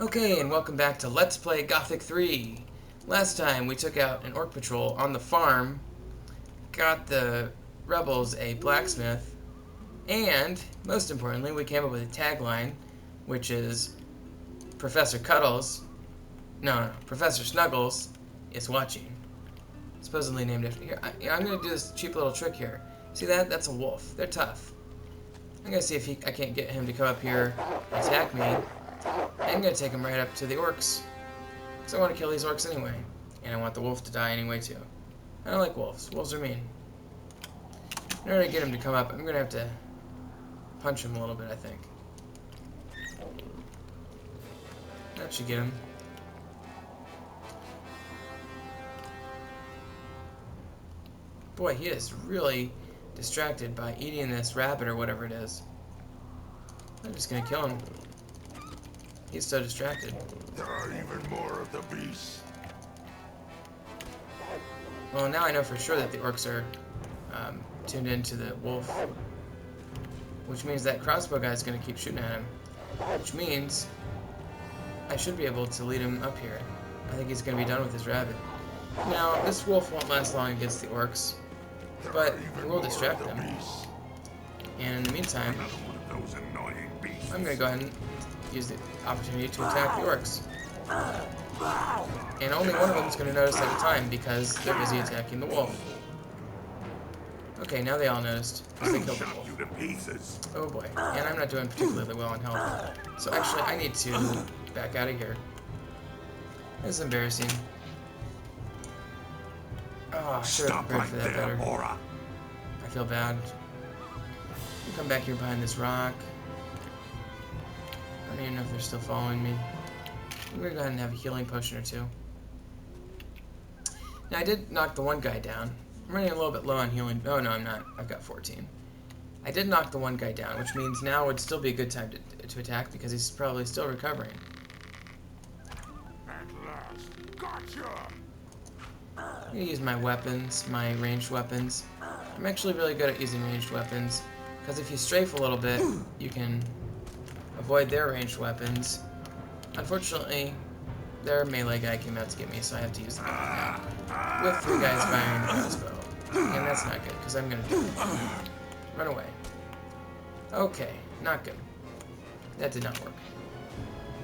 Okay, and welcome back to Let's Play Gothic 3. Last time we took out an orc patrol on the farm, got the rebels a blacksmith, and, most importantly, we came up with a tagline, which is Professor Professor Snuggles is watching. Supposedly named after... Here, I'm going to do this cheap little trick here. See that? That's a wolf. They're tough. I'm going to see if I can't get him to come up here and attack me. I'm going to take him right up to the orcs. Because I want to kill these orcs anyway. And I want the wolf to die anyway, too. I don't like wolves. Wolves are mean. In order to get him to come up, I'm going to have to punch him a little bit, I think. That should get him. Boy, he is really distracted by eating this rabbit or whatever it is. I'm just going to kill him. He's so distracted. There are even more of the beasts. Well, now I know for sure that the orcs are tuned into the wolf. Which means that crossbow guy's going to keep shooting at him. Which means I should be able to lead him up here. I think he's going to be done with his rabbit. Now, this wolf won't last long against the orcs. But it will distract them. And in the meantime, I'm going to go ahead and use the opportunity to attack the orcs. And only one of them is going to notice at a time because they're busy attacking the wolf. Okay, now they all noticed because they killed the wolf. Oh boy, and I'm not doing particularly well on health. So actually, I need to back out of here. This is embarrassing. Oh, I should have prepared for that better. I feel bad. You come back here behind this rock. I don't even know if they're still following me. I'm going to go ahead and have a healing potion or two. Now, I did knock the one guy down. I'm running a little bit low on healing. Oh, no, I'm not. I've got 14. I did knock the one guy down, which means now would still be a good time to attack because he's probably still recovering. At last, gotcha! I'm going to use my weapons, my ranged weapons. I'm actually really good at using ranged weapons because if you strafe a little bit, you can avoid their ranged weapons. Unfortunately, their melee guy came out to get me, so I have to use the melee now. With 3 guys firing a crossbow. And that's not good, because I'm going to run away. Okay, not good. That did not work.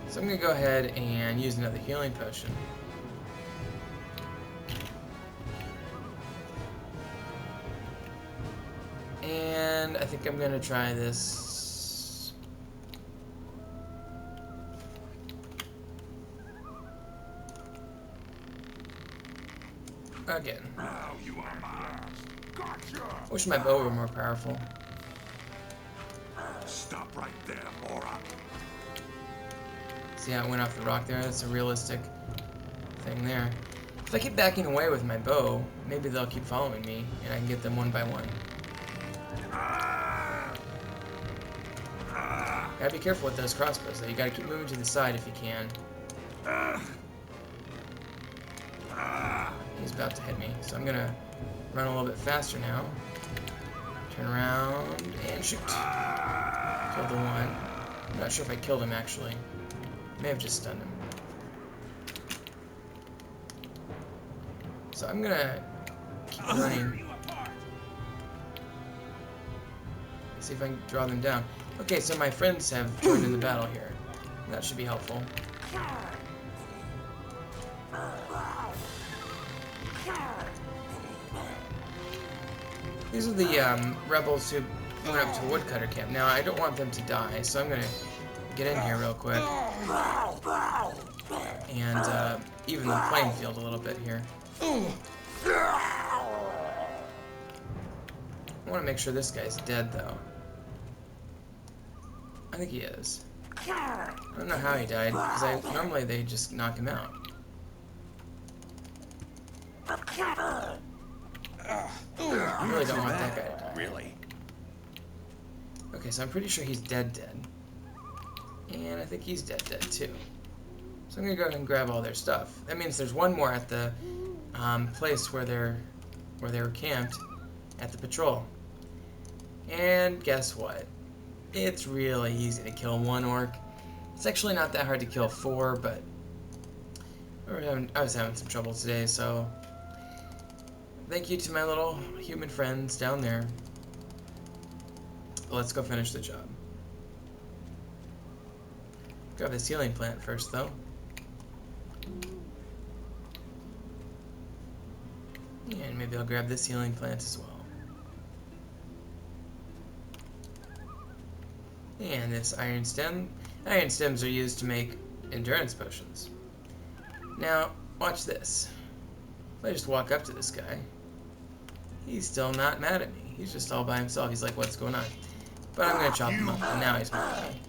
So I'm going to go ahead and use another healing potion. And I think I'm going to try this. Again. Now you are mine. Gotcha! Wish my bow were more powerful. Stop right there, Mora. See how it went off the rock there? That's a realistic thing there. If I keep backing away with my bow, maybe they'll keep following me, and I can get them one by one. Gotta be careful with those crossbows, though. You gotta keep moving to the side if you can. He's about to hit me, so I'm gonna run a little bit faster now. Turn around and shoot. Killed the one. I'm not sure if I killed him, actually. May have just stunned him. So I'm gonna keep running. See if I can draw them down. Okay, so my friends have joined in the battle here. That should be helpful. These are the rebels who went up to the woodcutter camp. Now, I don't want them to die, so I'm going to get in here real quick. And even the playing field a little bit here. I want to make sure this guy's dead, though. I think he is. I don't know how he died, because normally they just knock him out. I really don't want that guy to die. Really? Okay, so I'm pretty sure he's dead. And I think he's dead too. So I'm gonna go ahead and grab all their stuff. That means there's one more at the place where they were camped at the patrol. And guess what? It's really easy to kill one orc. It's actually not that hard to kill 4, but I was having some trouble today, so thank you to my little human friends down there. Let's go finish the job. Grab this healing plant first, though. And maybe I'll grab this healing plant as well. And this iron stem. Iron stems are used to make endurance potions. Now, watch this. If I just walk up to this guy, he's still not mad at me. He's just all by himself. He's like, what's going on? But I'm going to chop him up, and now he's mad at me.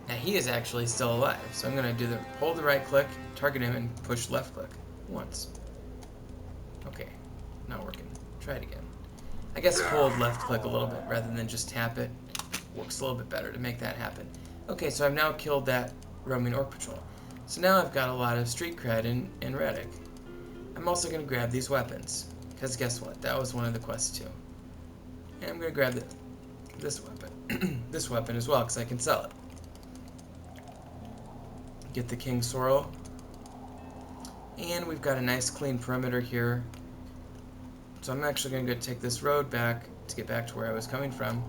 Now he is actually still alive, so I'm going to hold the right click, target him, and push left click once. Okay, not working. Try it again. I guess hold left click a little bit rather than just tap it. Works a little bit better to make that happen. Okay, so I've now killed that roaming orc patrol. So now I've got a lot of street cred in Reddick. I'm also going to grab these weapons, because guess what? That was one of the quests too. And I'm going to grab this weapon. This weapon as well, because I can sell it. Get the King Sorrel. And we've got a nice clean perimeter here. So I'm actually going to go take this road back to get back to where I was coming from.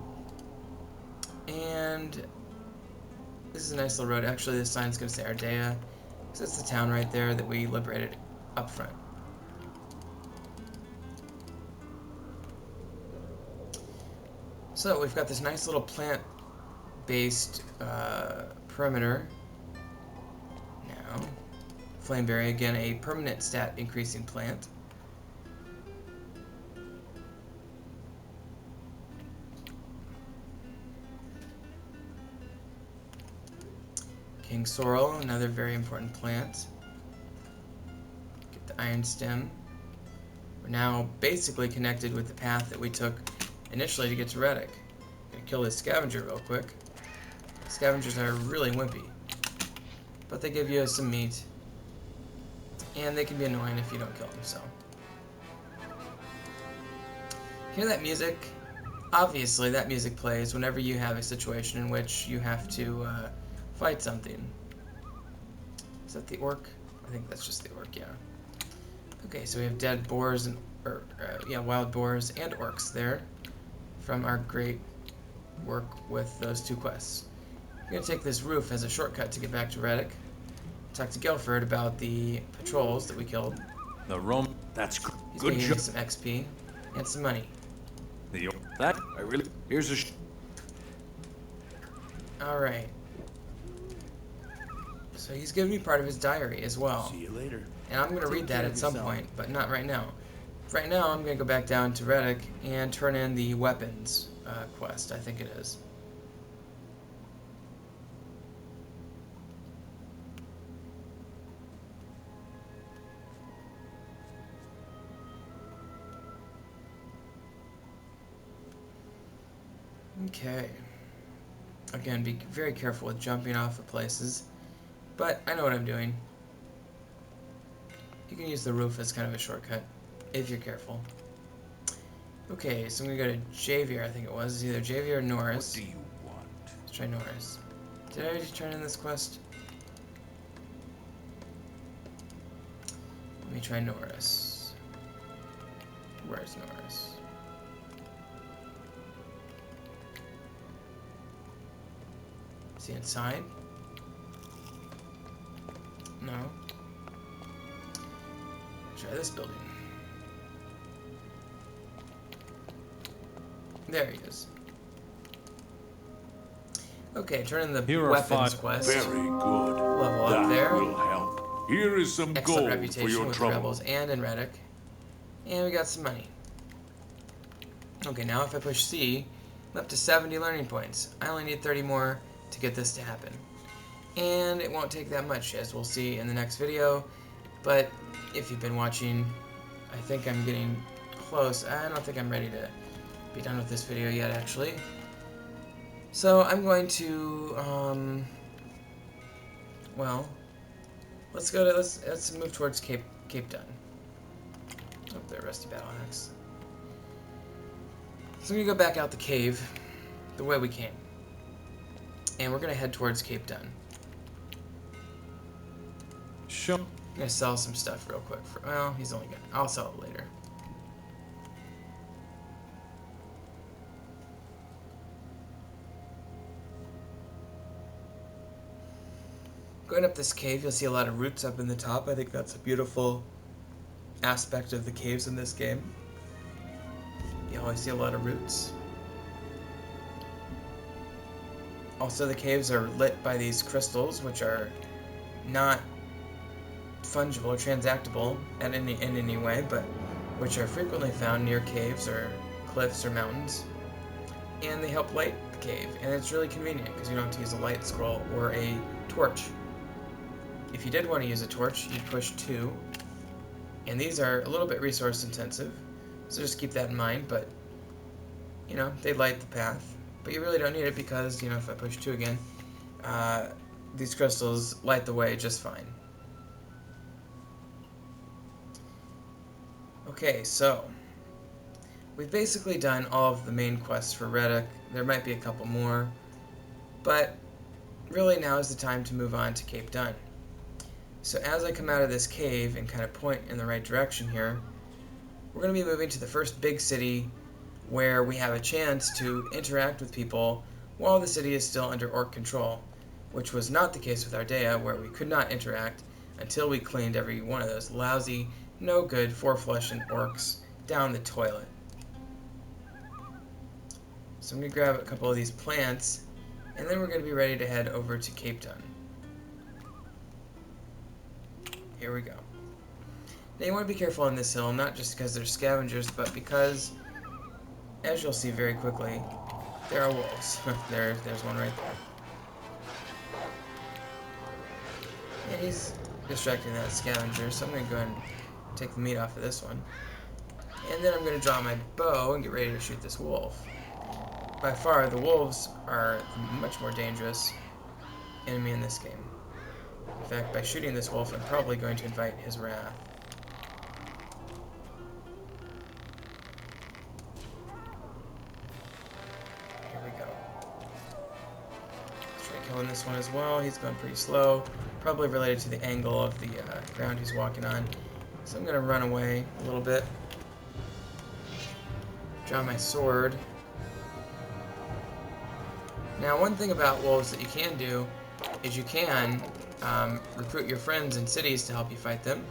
And this is a nice little road. Actually, this sign's going to say Ardea, because it's the town right there that we liberated up front. So we've got this nice little plant-based perimeter. Now, Flameberry, again, a permanent stat increasing plant. King Sorrel, another very important plant. Get the Iron Stem. We're now basically connected with the path that we took initially to get to Reddick. Gonna kill this scavenger real quick. Scavengers are really wimpy, but they give you some meat, and they can be annoying if you don't kill them. So, hear that music? Obviously, that music plays whenever you have a situation in which you have to fight something. Is that the orc? I think that's just the orc, yeah. Okay, so we have dead boars and wild boars and orcs there from our great work with those 2 quests. I'm gonna take this roof as a shortcut to get back to Reddick. Talk to Guilford about the patrols that we killed. The Rome. That's He's good gonna give me job. some XP and some money. That I really. Here's a. All right. So he's giving me part of his diary as well. See you later. And I'm going to read that at some point, but not right now. Right now, I'm going to go back down to Reddick and turn in the weapons quest, I think it is. Okay. Again, be very careful with jumping off of places, but I know what I'm doing. You can use the roof as kind of a shortcut, if you're careful. Okay, so I'm gonna go to Javier, I think it was. It's either Javier or Norris. What do you want? Let's try Norris. Did I already turn in this quest? Let me try Norris. Where's Norris? Is he inside? No. Try this building. There he is. Okay, turn in the Here are weapons 5. quest. Very good. Level up That there. will help. Here is some Excellent gold for reputation your with the trouble. rebels and in Reddick. And we got some money. Okay, now if I push C, I'm up to 70 learning points. I only need 30 more to get this to happen. And it won't take that much, as we'll see in the next video. But if you've been watching, I think I'm getting close. I don't think I'm ready to be done with this video yet, actually. So I'm going to, well, let's move towards Cape Dun. Up there, Rusty Battle Axe. So I'm gonna go back out the cave the way we came. And we're going to head towards Cape Dun. Show. I'm going to sell some stuff real quick. Well, he's only going to... I'll sell it later. Going up this cave, you'll see a lot of roots up in the top. I think that's a beautiful aspect of the caves in this game. You always see a lot of roots. Also, the caves are lit by these crystals, which are not fungible or transactable in any way, but which are frequently found near caves or cliffs or mountains. And they help light the cave, and it's really convenient because you don't have to use a light scroll or a torch. If you did want to use a torch, you'd push 2, and these are a little bit resource intensive, so just keep that in mind, but, you know, they light the path. But you really don't need it because, you know, if I push 2 again, these crystals light the way just fine. Okay, so we've basically done all of the main quests for Reddick. There might be a couple more, but really now is the time to move on to Cape Dun. So as I come out of this cave and kind of point in the right direction here, we're going to be moving to the first big city where we have a chance to interact with people while the city is still under Orc control, which was not the case with Ardea, where we could not interact until we cleaned every one of those lousy, no good, 4-flushing orcs down the toilet. So I'm going to grab a couple of these plants, and then we're going to be ready to head over to Cape Dun. Here we go. Now you want to be careful on this hill, not just because there's scavengers, but because, as you'll see very quickly, there are wolves. There's one right there. And he's distracting that scavenger, so I'm going to go ahead and take the meat off of this one. And then I'm going to draw my bow and get ready to shoot this wolf. By far, the wolves are the much more dangerous enemy in this game. In fact, by shooting this wolf, I'm probably going to invite his wrath. Here we go. Let's try killing this one as well. He's going pretty slow, probably related to the angle of the ground he's walking on. So I'm going to run away a little bit. Draw my sword. Now, one thing about wolves that you can do is you can recruit your friends in cities to help you fight them.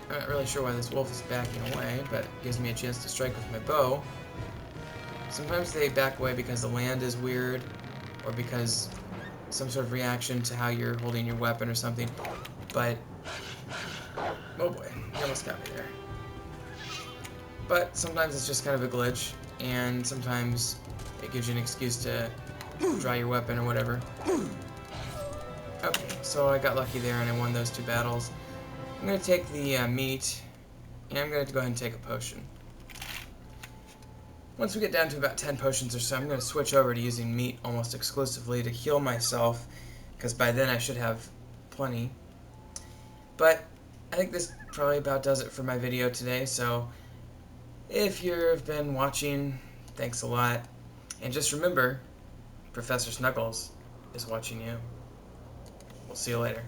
I'm not really sure why this wolf is backing away, but it gives me a chance to strike with my bow. Sometimes they back away because the land is weird, or because some sort of reaction to how you're holding your weapon or something, but oh boy, he almost got me there. But sometimes it's just kind of a glitch, and sometimes it gives you an excuse to draw your weapon or whatever. Okay, so I got lucky there and I won those 2 battles. I'm going to take the meat, and I'm going to go ahead and take a potion. Once we get down to about 10 potions or so, I'm going to switch over to using meat almost exclusively to heal myself, because by then I should have plenty. But I think this probably about does it for my video today, so if you've been watching, thanks a lot. And just remember, Professor Snuggles is watching you. We'll see you later.